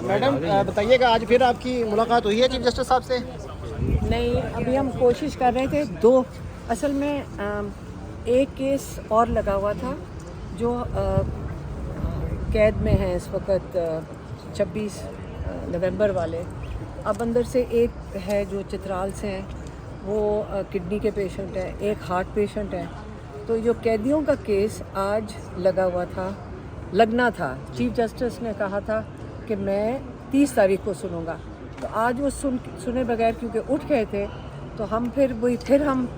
Madam बताइएगा, आज फिर आपकी मुलाकात हुई है चीफ जस्टिस साहब से? नहीं, अभी हम कोशिश कर रहे थे दो, असल में एक केस और लगा हुआ था जो कैद में है इस वक्त 26 नवंबर वाले। अब अंदर से एक है जो चित्राल से हैं, वो किडनी के पेशेंट है, एक हार्ट पेशेंट है। तो जो कैदियों का केस आज लगा हुआ था, लगना था, चीफ जस्टिस ने कहा था कि मैं 30 तारीख को सुनूंगा। तो आज वो सुने बगैर क्योंकि उठ गए थे, तो हम फिर हम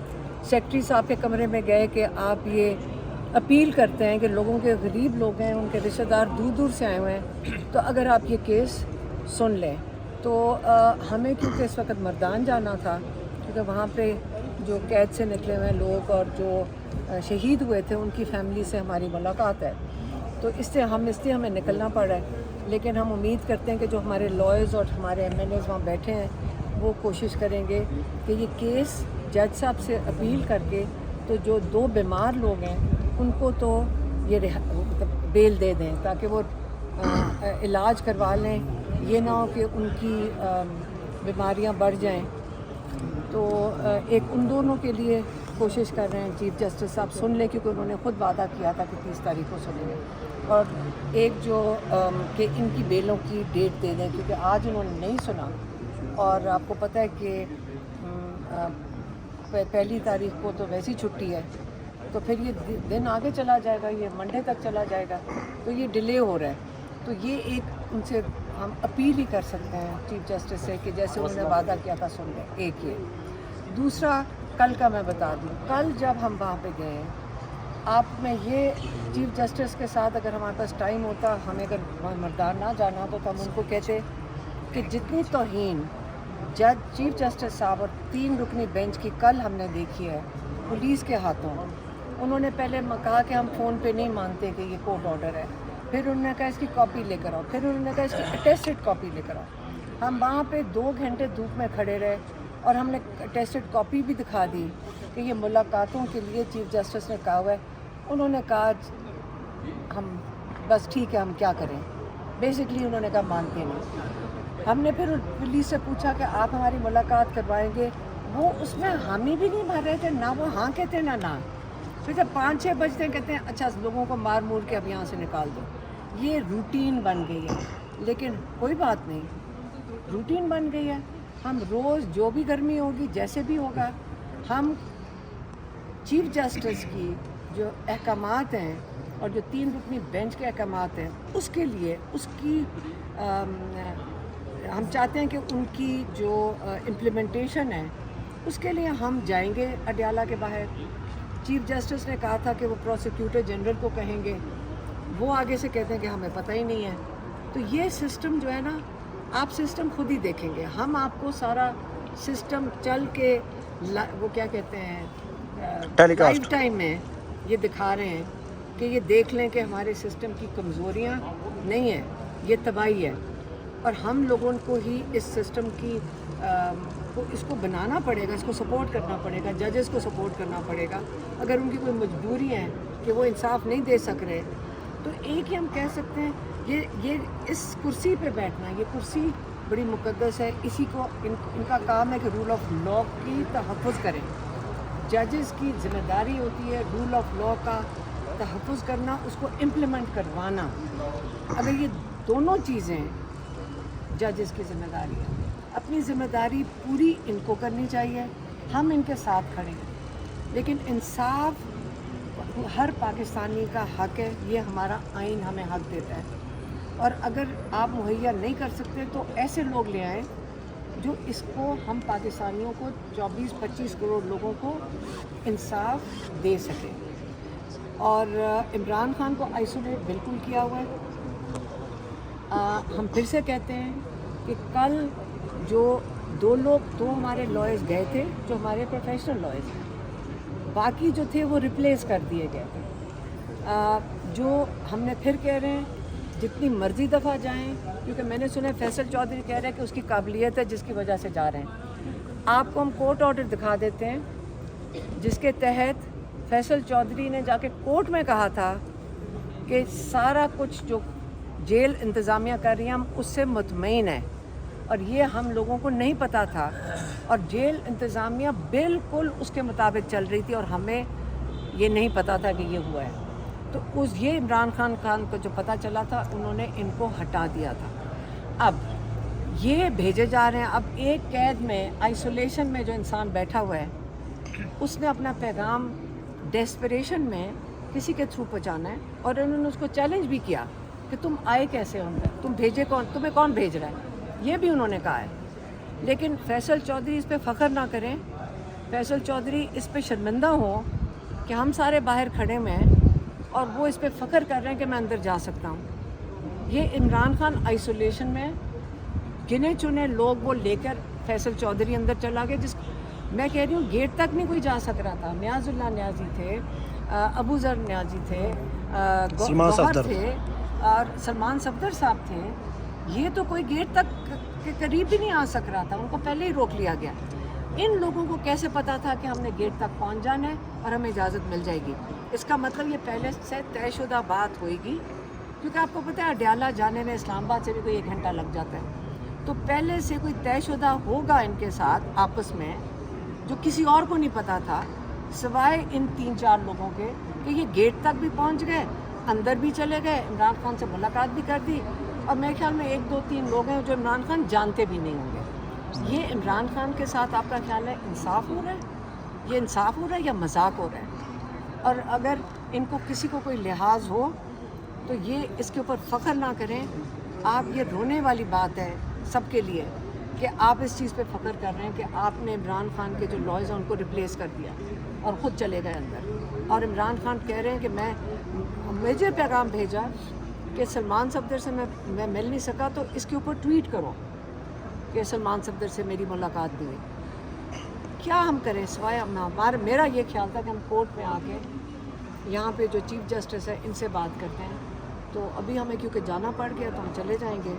सेक्रेटरी साहब के कमरे में गए कि आप ये अपील करते हैं कि लोगों के गरीब लोग हैं, उनके रिश्तेदार दूर दूर से आए हुए हैं, तो अगर आप ये केस सुन लें। तो हमें क्योंकि इस वक्त मर्दान जाना था, क्योंकि वहाँ पे जो कैद से निकले हुए लोग और जो शहीद हुए थे उनकी फैमिली से हमारी मुलाकात है, तो इसलिए हमें निकलना पड़ रहा है। लेकिन हम उम्मीद करते हैं कि जो हमारे लॉयर्स और हमारे MLAs वहाँ बैठे हैं वो कोशिश करेंगे कि ये केस जज साहब से अपील करके तो जो 2 बीमार लोग हैं उनको तो ये बेल दे दें, ताकि वो इलाज करवा लें, ये ना हो कि उनकी बीमारियाँ बढ़ जाएं। तो एक उन दोनों के लिए कोशिश कर रहे हैं चीफ जस्टिस साहब सुन लें, क्योंकि उन्होंने ख़ुद वादा किया था कि 30 तारीख को सुनेंगे। और एक जो कि इनकी बेलों की डेट दे दें, क्योंकि आज उन्होंने नहीं सुना। और आपको पता है कि 1 तारीख को तो वैसी छुट्टी है, तो फिर ये दिन आगे चला जाएगा, ये मंडे तक चला जाएगा, तो ये डिले हो रहा है। तो ये एक उनसे हम अपील ही कर सकते हैं चीफ जस्टिस से कि जैसे उन्होंने वादा किया था सुन लें। एक ये। दूसरा, कल का मैं बता दूं, कल जब हम वहाँ पे गए, आप में ये चीफ जस्टिस के साथ अगर हमारे पास टाइम होता, हमें अगर मर्दान ना जाना होता तो हम उनको कहते कि जितनी तौहीन जज चीफ जस्टिस साहब और 3 रुकनी बेंच की कल हमने देखी है पुलिस के हाथों। उन्होंने पहले कहा कि हम फ़ोन पे नहीं मानते कि ये कोर्ट ऑर्डर है, फिर उन्होंने कहा इसकी कॉपी लेकर आओ, फिर उन्होंने कहा इसकी अटेस्टेड कॉपी लेकर आओ। हम वहाँ पे 2 घंटे धूप में खड़े रहे और हमने अटेस्टेड कॉपी भी दिखा दी कि ये मुलाकातों के लिए चीफ जस्टिस ने कहा हुआ है। उन्होंने कहा हम बस ठीक है, हम क्या करें, बेसिकली उन्होंने कहा मानते नहीं। हमने फिर पुलिस से पूछा कि आप हमारी मुलाकात करवाएंगे, वो उसमें हामी भी नहीं भर रहे थे, ना वो हाँ कहते ना। फिर जब 5-6 बजते कहते हैं अच्छा लोगों को मार मूर के अब यहाँ से निकाल दो। ये रूटीन बन गई है, लेकिन कोई बात नहीं, रूटीन बन गई है। हम रोज़ जो भी गर्मी होगी, जैसे भी होगा, हम चीफ जस्टिस की जो अहकामात हैं और जो 3 रुकनी बेंच के अहकामात हैं, उसके लिए हम चाहते हैं कि उनकी जो इम्प्लीमेंटेशन है उसके लिए हम जाएंगे अडयाला के बाहर। चीफ जस्टिस ने कहा था कि वो प्रोसिक्यूटर जनरल को कहेंगे, वो आगे से कहते हैं कि हमें पता ही नहीं है। तो ये सिस्टम जो है ना, आप सिस्टम खुद ही देखेंगे, हम आपको सारा सिस्टम चल के वो क्या कहते हैं लाइव टाइम में ये दिखा रहे हैं कि ये देख लें कि हमारे सिस्टम की कमज़ोरियाँ नहीं हैं, ये तबाही है। और हम लोगों को ही इस सिस्टम की इसको बनाना पड़ेगा, इसको सपोर्ट करना पड़ेगा, जजेस को सपोर्ट करना पड़ेगा। अगर उनकी कोई मजबूरी है कि वो इंसाफ नहीं दे सक रहे, तो एक ही हम कह सकते हैं ये इस कुर्सी पे बैठना, ये कुर्सी बड़ी मुकद्दस है। इसी को इनका काम है कि रूल ऑफ लॉ की तहफ़्फ़ुज़ करें। जजेस की जिम्मेदारी होती है रूल ऑफ लॉ का तहफ़्फ़ुज़ करना, उसको इम्प्लीमेंट करवाना। अगर ये दोनों चीज़ें जजेस की जिम्मेदारी है, अपनी ज़िम्मेदारी पूरी इनको करनी चाहिए, हम इनके साथ खड़े हैं। लेकिन इंसाफ हर पाकिस्तानी का हक़ है, ये हमारा आइन हमें हक़ देता है। और अगर आप मुहैया नहीं कर सकते तो ऐसे लोग ले आएँ जो इसको हम पाकिस्तानियों को 24-25 करोड़ लोगों को इंसाफ दे सकें। और इमरान खान को आइसोलेट बिल्कुल किया हुआ है। हम फिर से कहते हैं कि कल जो 2 हमारे लॉयर्स गए थे, जो हमारे प्रोफेशनल लॉयर्स हैं, बाकी जो थे वो रिप्लेस कर दिए गए थे। जो हमने फिर कह रहे हैं जितनी मर्ज़ी दफ़ा जाएं, क्योंकि मैंने सुना फैसल चौधरी कह रहे हैं कि उसकी काबिलियत है जिसकी वजह से जा रहे हैं। आपको हम कोर्ट ऑर्डर दिखा देते हैं जिसके तहत फैसल चौधरी ने जाके कोर्ट में कहा था कि सारा कुछ जो जेल इंतज़ामिया कर रही है, हम उससे मुतमईन हैं, और ये हम लोगों को नहीं पता था, और जेल इंतज़ामिया बिल्कुल उसके मुताबिक चल रही थी, और हमें ये नहीं पता था कि ये हुआ है। तो उस ये इमरान खान को जो पता चला था, उन्होंने इनको हटा दिया था। अब ये भेजे जा रहे हैं। अब एक कैद में, आइसोलेशन में जो इंसान बैठा हुआ है, उसने अपना पैगाम डेस्परेशन में किसी के थ्रू पहुंचाना है, और उन्होंने उसको चैलेंज भी किया कि तुम आए कैसे हो अंदर, तुम भेजे कौन, तुम्हें कौन भेज रहा है, ये भी उन्होंने कहा है। लेकिन फैसल चौधरी इस पे फ़ख्र ना करें, फैसल चौधरी इस पे शर्मिंदा हो कि हम सारे बाहर खड़े हुए हैं और वो इस पे फ़ख्र कर रहे हैं कि मैं अंदर जा सकता हूँ। ये इमरान खान आइसोलेशन में गिने चुने लोग वो लेकर फैसल चौधरी अंदर चला गया, जिस मैं कह रही हूँ गेट तक नहीं कोई जा सक रहा था। नियाज़ुल्लाह न्याजी थे, अबू ज़र न्याजी थे, गौहर थे, और सलमान सफदर साहब थे। ये तो कोई गेट तक के करीब भी नहीं आ सक रहा था, उनको पहले ही रोक लिया गया। इन लोगों को कैसे पता था कि हमने गेट तक पहुंच जाना है और हमें इजाज़त मिल जाएगी? इसका मतलब ये पहले से तयशुदा बात होएगी, क्योंकि आपको पता है अडयाला जाने में इस्लामाबाद से भी कोई 1 घंटा लग जाता है। तो पहले से कोई तयशुदा होगा इनके साथ आपस में, जो किसी और को नहीं पता था सिवाय इन 3-4 लोगों के, कि ये गेट तक भी पहुंच गए, अंदर भी चले गए, इमरान खान से मुलाकात भी कर दी, और मेरे ख्याल में 1-2-3 लोग हैं जो इमरान खान जानते भी नहीं होंगे। ये इमरान खान के साथ आपका ख्याल है इंसाफ हो रहा है? ये इंसाफ हो रहा है या मजाक हो रहा है? और अगर इनको किसी को कोई लिहाज हो तो ये इसके ऊपर फ़ख्र ना करें। आप, ये रोने वाली बात है सबके लिए कि आप इस चीज़ पे फ़ख्र कर रहे हैं कि आपने इमरान खान के जो लॉयर्स हैं उनको रिप्लेस कर दिया और ख़ुद चले गए अंदर। और इमरान खान कह रहे हैं कि मुझे पैगाम भेजा कि सलमान सफदर से मैं मिल नहीं सका, तो इसके ऊपर ट्वीट करो कि सलमान सफदर से मेरी मुलाकात भी हुई। क्या हम करें सिवाय मेरा ये ख्याल था कि हम कोर्ट में आके यहाँ पे जो चीफ जस्टिस है इनसे बात करते हैं। तो अभी हमें क्योंकि जाना पड़ गया तो हम चले जाएंगे।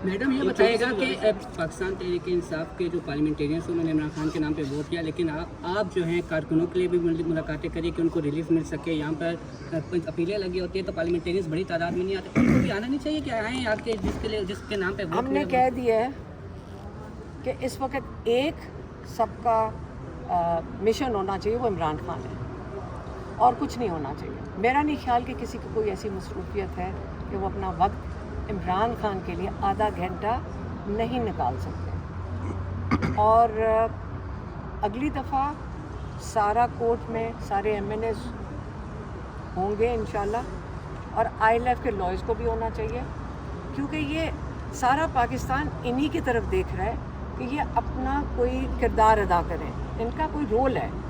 मैडम ये बताइएगा कि पाकिस्तान तहरीक इंसाफ के जो पार्लियामेंटेरियंस उन्होंने इमरान खान के नाम पे वोट किया, लेकिन आप जो हैं कारकुनों के लिए भी मुलाकातें करिए कि उनको रिलीफ मिल सके। यहाँ पर अपीलें लगी होती है तो पार्लियामेंटेरियंस बड़ी तादाद में नहीं आते, उनको भी आना नहीं चाहिए कि आएँ आके जिसके नाम पर हमने कह दिया है कि इस वक्त एक सबका मिशन होना चाहिए, वो इमरान खान है और कुछ नहीं होना चाहिए। मेरा नहीं ख्याल कि किसी की कोई ऐसी मसरूफियत है कि वो अपना वक्त इमरान खान के लिए आधा घंटा नहीं निकाल सकते। और अगली दफ़ा सारा कोर्ट में सारे MNAs होंगे इंशाल्लाह, और ILF के लॉयर्स को भी होना चाहिए, क्योंकि ये सारा पाकिस्तान इन्हीं की तरफ देख रहा है कि ये अपना कोई किरदार अदा करें, इनका कोई रोल है।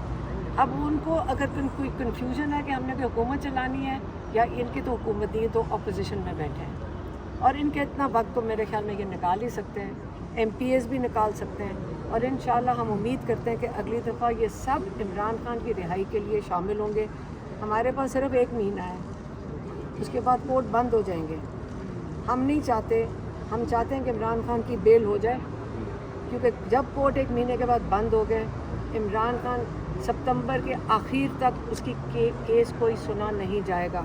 अब उनको अगर कोई कन्फ्यूजन है कि हमने कोई हुकूमत चलानी है या इनकी तो हुकूमत नहीं है, तो अपोजिशन में बैठे हैं, और इनके इतना वक्त तो मेरे ख्याल में ये निकाल ही सकते हैं, MPs भी निकाल सकते हैं। और इंशाल्लाह हम उम्मीद करते हैं कि अगली दफ़ा ये सब इमरान खान की रिहाई के लिए शामिल होंगे। हमारे पास सिर्फ 1 महीना है, उसके बाद कोर्ट बंद हो जाएंगे। हम नहीं चाहते, हम चाहते हैं कि इमरान खान की बेल हो जाए, क्योंकि जब कोर्ट 1 महीने के बाद बंद हो गए, इमरान खान सितंबर के आखिर तक उसकी केस कोई सुना नहीं जाएगा।